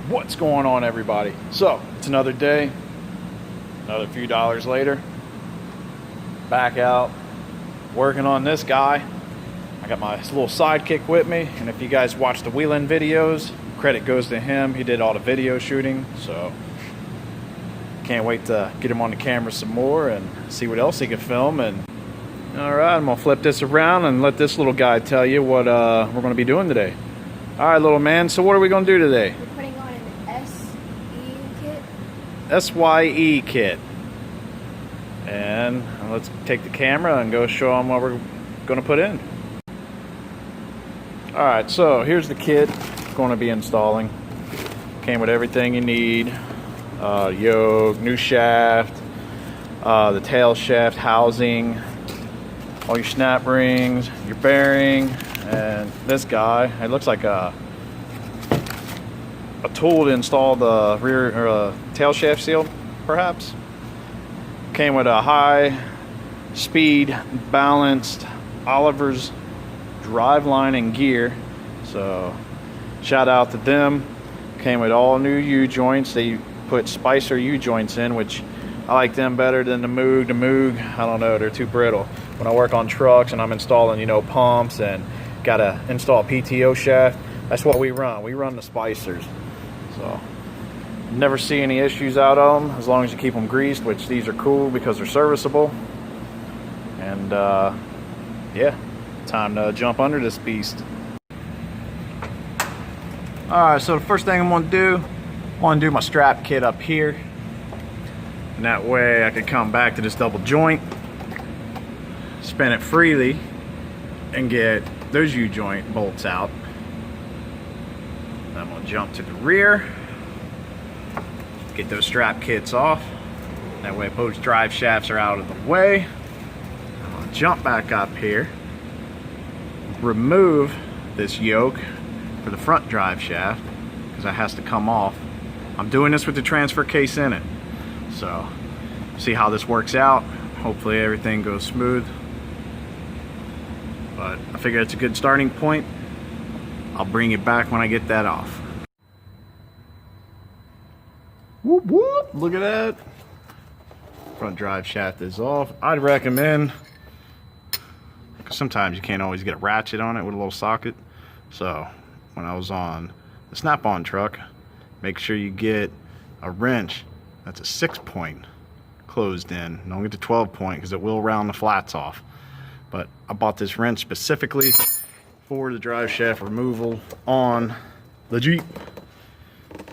What's going on, everybody? So it's another day, another few dollars later, back out working on this guy. I got my little sidekick with me, and if you guys watch the wheeling videos, credit goes to him. He did all the video shooting, so can't wait to get him on the camera some more and see what else he can film. And all right, I'm gonna flip this around and let this little guy tell you what we're gonna be doing today. All right, little man, so what are we gonna do today? We're putting on an SYE kit. SYE kit. And let's take the camera and go show them what we're gonna put in. All right, so here's the kit going to be installing. Came with everything you need. Yoke, new shaft, the tail shaft housing, all your snap rings, your bearing, and this guy. It looks like a tool to install the rear or tail shaft seal, perhaps. Came with a high speed balanced Oliver's drive line and gear, so shout out to them. Came with all new U-joints. They put Spicer U-joints in, which I like them better than the Moog. The Moog, I don't know, they're too brittle. When I work on trucks and I'm installing, pumps and gotta install a PTO shaft, that's what we run. We run the Spicers. So never see any issues out of them as long as you keep them greased, which these are cool because they're serviceable. And yeah, time to jump under this beast. Alright, so the first thing I'm gonna do, my strap kit up here, and that way I can come back to this double joint, spin it freely, and get those U-joint bolts out. Then I'm gonna jump to the rear, get those strap kits off. That way both drive shafts are out of the way. I'm gonna jump back up here, remove this yoke for the front drive shaft because that has to come off. I'm doing this with the transfer case in it, so see how this works out. Hopefully everything goes smooth, but I figure it's a good starting point. I'll bring it back when I get that off. Whoop whoop, look at that. Front drive shaft is off. I'd recommend, because sometimes you can't always get a ratchet on it with a little socket, so when I was on the snap-on truck, make sure you get a wrench that's a 6-point closed in. Don't get the 12-point because it will round the flats off. But I bought this wrench specifically for the drive shaft removal on the Jeep.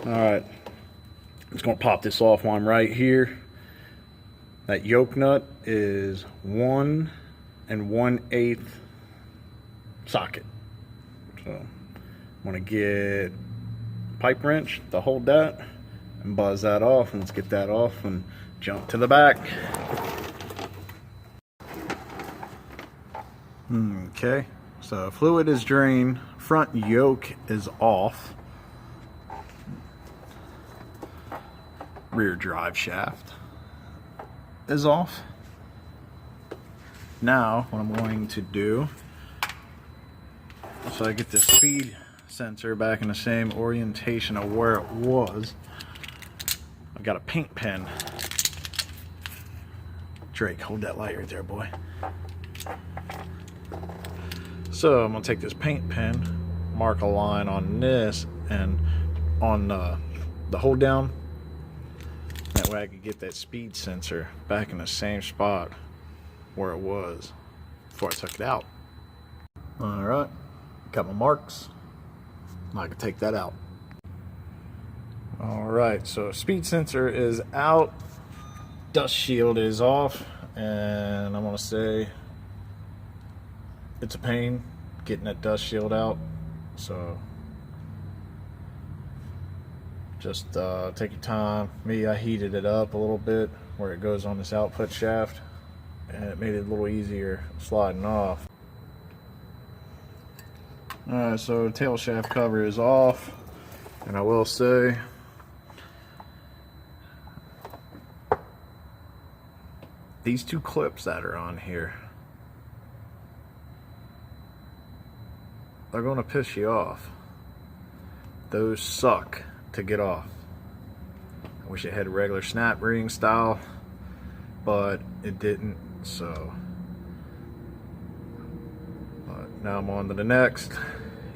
Alright, I'm just going to pop this off while I'm right here. That yoke nut is 1 1/8 socket. So I'm going to get a pipe wrench to hold that and buzz that off, and let's get that off and jump to the back. Okay, so fluid is drained, front yoke is off, rear drive shaft is off. Now what I'm going to do, so I get the speed sensor back in the same orientation of where it was, I've got a paint pen. Drake, hold that light right there, boy. So I'm gonna take this paint pen, mark a line on this and on the hold down. That way I can get that speed sensor back in the same spot where it was before I took it out. All right, got my marks. Now I can take that out. All right, so speed sensor is out, dust shield is off, and I'm gonna say it's a pain getting that dust shield out, so just take your time. I heated it up a little bit where it goes on this output shaft, and it made it a little easier sliding off. Alright, so tail shaft cover is off, and I will say these two clips that are on here, they're going to piss you off. Those suck to get off. I wish it had a regular snap ring style, but it didn't, so. But now I'm on to the next.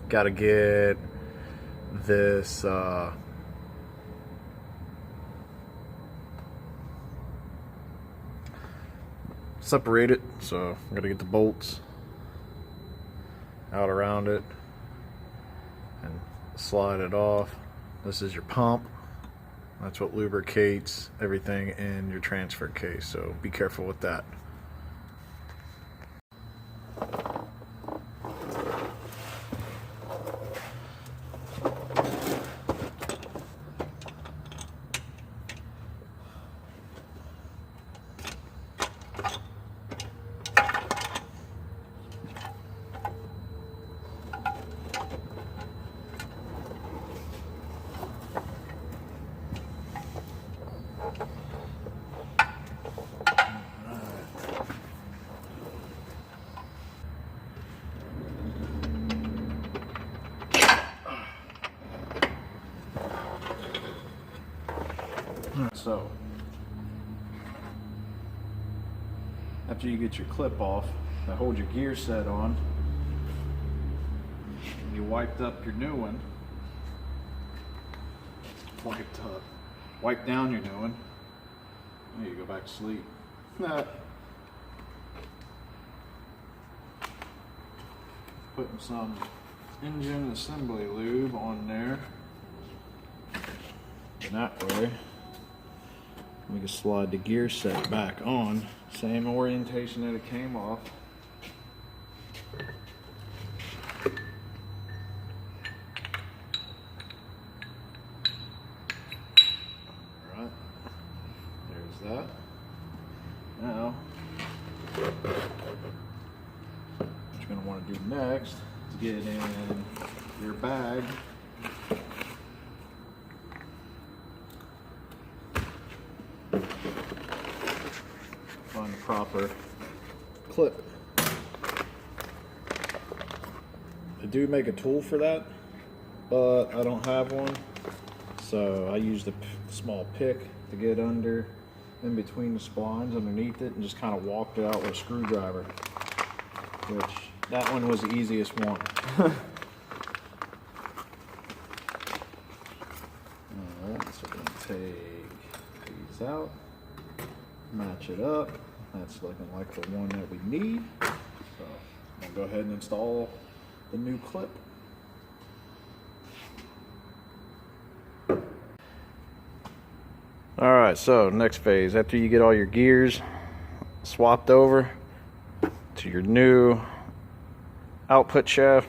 Gotta get this separated, so I'm gonna get the bolts out around it and slide it off. This is your pump. That's what lubricates everything in your transfer case, so be careful with that. So, after you get your clip off that holds your gear set on, and you wiped up your new one, wipe down your new one, there you go back to sleep. Putting some engine assembly lube on there, and that way we can slide the gear set back on, same orientation that it came off. Alright, there's that. Now, what you're going to want to do next is get in your bag. Find the proper clip. I do make a tool for that, but I don't have one, so I use the small pick to get under in between the splines underneath it and just kind of walked it out with a screwdriver, which that one was the easiest one. Alright, so we're going to take these out, match it up. That's looking like the one that we need. So I'll go ahead and install the new clip. Alright, so next phase, after you get all your gears swapped over to your new output shaft,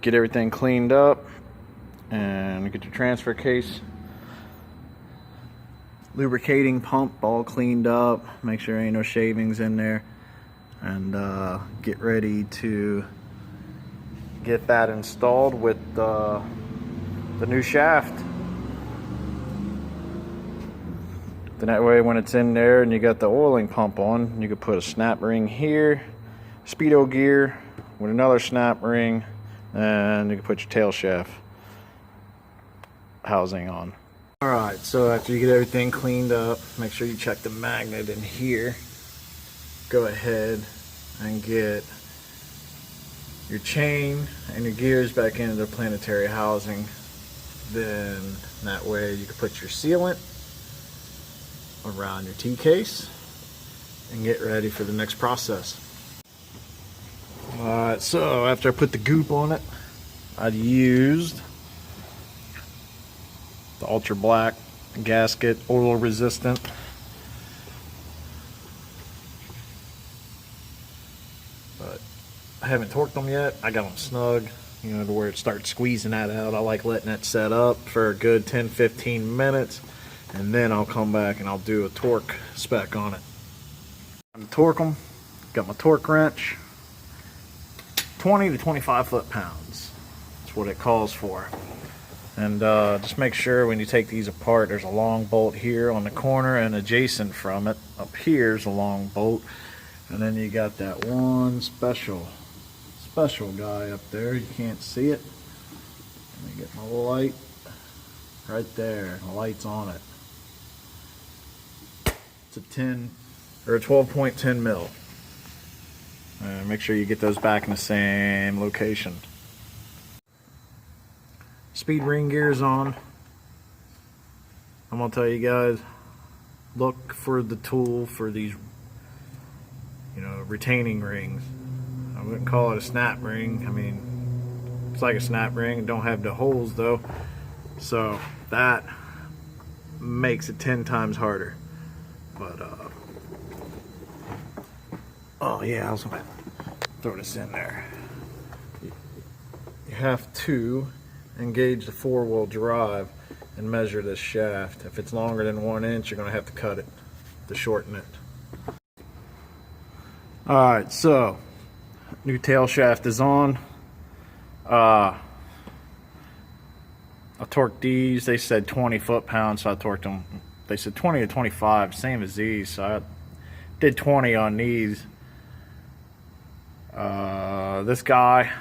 get everything cleaned up and get your transfer case lubricating pump all cleaned up, make sure there ain't no shavings in there, and get ready to get that installed with the new shaft. Then that way when it's in there and you got the oiling pump on, you could put a snap ring here, speedo gear with another snap ring, and you can put your tail shaft housing on. Alright, so after you get everything cleaned up, make sure you check the magnet in here. Go ahead and get your chain and your gears back into the planetary housing. Then that way you can put your sealant around your T-case and get ready for the next process. Alright, so after I put the goop on it, I'd used the ultra black gasket, oil resistant. But I haven't torqued them yet. I got them snug, you know, to where it starts squeezing that out. I like letting it set up for a good 10-15 minutes, and then I'll come back and I'll do a torque spec on it. I'm gonna torque them. Got my torque wrench, 20 to 25 foot-pounds. That's what it calls for. And just make sure when you take these apart, there's a long bolt here on the corner, and adjacent from it up here is a long bolt. And then you got that one special guy up there. You can't see it. Let me Get my light right there. The light's on it. It's a 10 or a 12.10 mil. Make sure you get those back in the same location. Speed ring gear's on. I'm gonna tell you guys, look for the tool for these, you know, retaining rings. I wouldn't call it a snap ring. I mean, it's like a snap ring. It don't have the holes though, so that makes it 10 times harder. But oh yeah, I was gonna throw this in there. You have to engage the 4-wheel drive and measure this shaft. If it's longer than 1 inch, you're gonna have to cut it to shorten it. Alright, so new tail shaft is on. I torqued these. They said 20 foot-pounds, so I torqued them. They said 20 to 25, same as these, so I did 20 on these. This guy,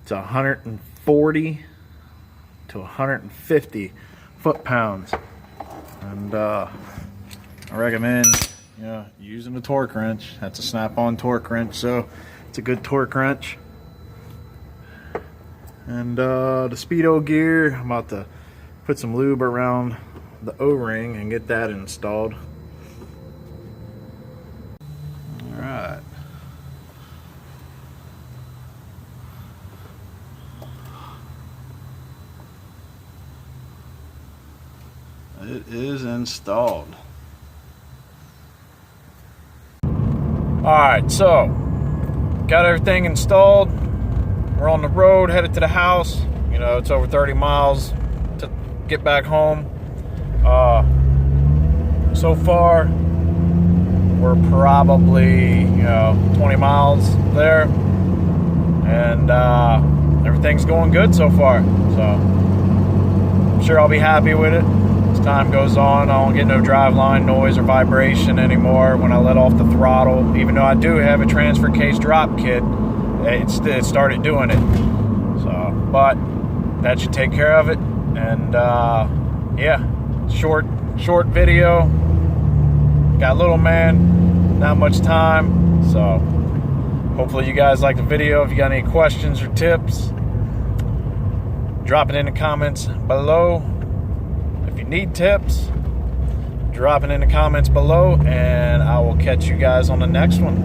it's 140 to 150 foot-pounds, and I recommend, you know, using the torque wrench. That's a snap-on torque wrench, so it's a good torque wrench. And the speedo gear, I'm about to put some lube around the O-ring and get that installed. All right. It is installed. Alright, so got everything installed. We're on the road, headed to the house. You know, it's over 30 miles to get back home. So far, we're probably, you know, 20 miles there. And everything's going good so far. So I'm sure I'll be happy with it. As time goes on, I won't get no driveline noise or vibration anymore when I let off the throttle. Even though I do have a transfer case drop kit, it started doing it. So, but that should take care of it. And yeah, short video. Got little man, not much time. So hopefully you guys like the video. If you got any questions or tips, drop it in the comments below. If you need tips, drop it in the comments below, and I will catch you guys on the next one.